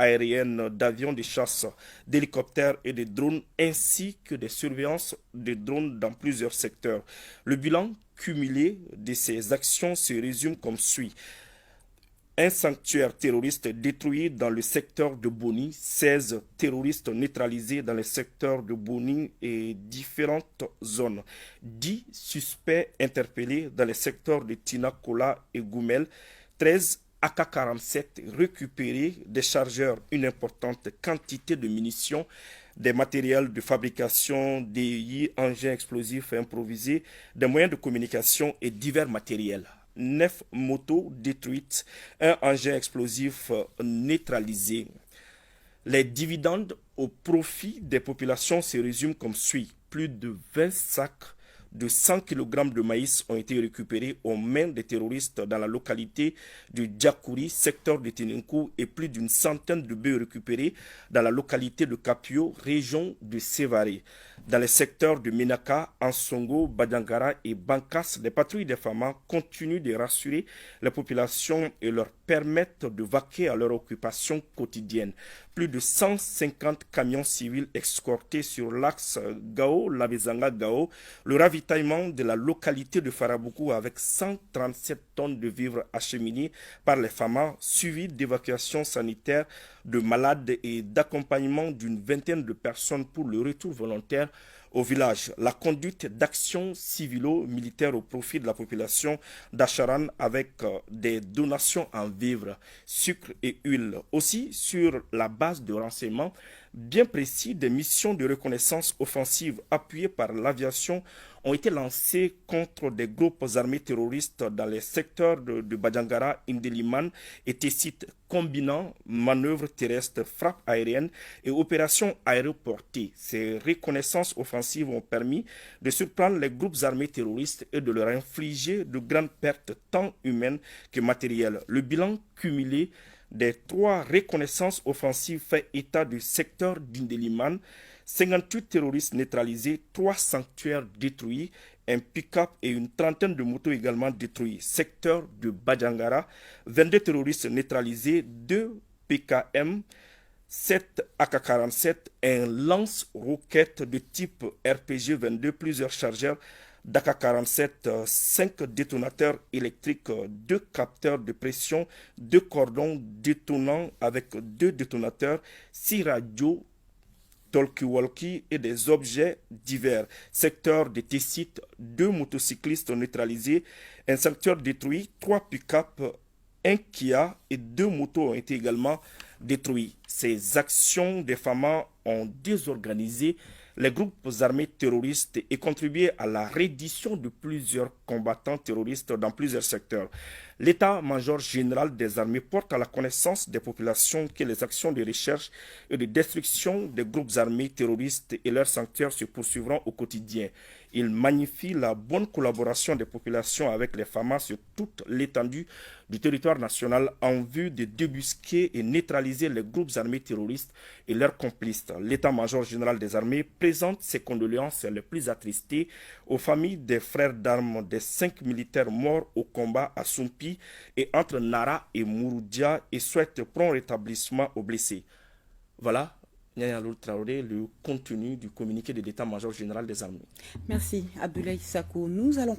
aériennes, d'avions de chasse, d'hélicoptères et de drones, ainsi que des surveillances de drones dans plusieurs secteurs. Le bilan cumulé de ces actions se résume comme suit. Un sanctuaire terroriste détruit dans le secteur de Boni, 16 terroristes neutralisés dans le secteur de Boni et différentes zones, 10 suspects interpellés dans les secteurs de Tinakola et Goumel, 13 AK-47 récupérés, des chargeurs, une importante quantité de munitions, des matériels de fabrication, des engins explosifs improvisés, des moyens de communication et divers matériels. 9 motos détruites, un engin explosif neutralisé. Les dividendes au profit des populations se résument comme suit. Plus de 20 sacs de 100 kg de maïs ont été récupérés aux mains des terroristes dans la localité du Djakouri, secteur de Tinenkou, et plus d'une centaine de bœufs récupérés dans la localité de Kapio, région de Sévaré. Dans les secteurs de Menaka, Ansongo, Badangara et Bankas, les patrouilles des FAMA continuent de rassurer les populations et leur permettent de vaquer à leur occupation quotidienne. Plus de 150 camions civils escortés sur l'axe Gao-Labezanga-Gao, le ravitaillement de la localité de Farabuku avec 137 tonnes de vivres acheminés par les FAMA, suivi d'évacuation sanitaire de malades et d'accompagnement d'une vingtaine de personnes pour le retour volontaire au village. La conduite d'actions civilo-militaires au profit de la population d'Acharan avec des donations en vivres, sucre et huile. Aussi, sur la base de renseignements bien précis, des missions de reconnaissance offensive appuyées par l'aviation ont été lancées contre des groupes armés terroristes dans les secteurs de Badjangara, Indeliman et Tessit, combinant manœuvres terrestres, frappes aériennes et opérations aéroportées. Ces reconnaissances offensives ont permis de surprendre les groupes armés terroristes et de leur infliger de grandes pertes tant humaines que matérielles. Le bilan cumulé des 3 reconnaissances offensives fait état du secteur d'Indeliman, 58 terroristes neutralisés, 3 sanctuaires détruits, un pick-up et une trentaine de motos également détruits. Secteur de Badjangara, 22 terroristes neutralisés, 2 PKM, 7 AK-47, un lance-roquette de type RPG-22, plusieurs chargeurs d'AK-47, 5 détonateurs électriques, 2 capteurs de pression, 2 cordons détonants avec 2 détonateurs, 6 radios, talkie-walkie et des objets divers. Secteur de Tessit, 2 motocyclistes neutralisés, un secteur détruit, 3 pick-up, un Kia et 2 motos ont été également détruits. Ces actions des FAMA ont désorganisé les groupes armés terroristes et contribué à la reddition de plusieurs combattants terroristes dans plusieurs secteurs. L'état-major général des armées porte à la connaissance des populations que les actions de recherche et de destruction des groupes armés terroristes et leurs sanctuaires se poursuivront au quotidien. Il magnifie la bonne collaboration des populations avec les FAMA sur toute l'étendue du territoire national en vue de débusquer et neutraliser les groupes armés terroristes et leurs complices. L'état-major général des armées présente ses condoléances les plus attristées aux familles des frères d'armes des 5 militaires morts au combat à Sumpi et entre Nara et Mouroudia et souhaite prompt rétablissement aux blessés. Voilà, Nyanya Loul Traoré, le contenu du communiqué de l'état-major général des armées. Merci Abdoulaye Sako. Nous allons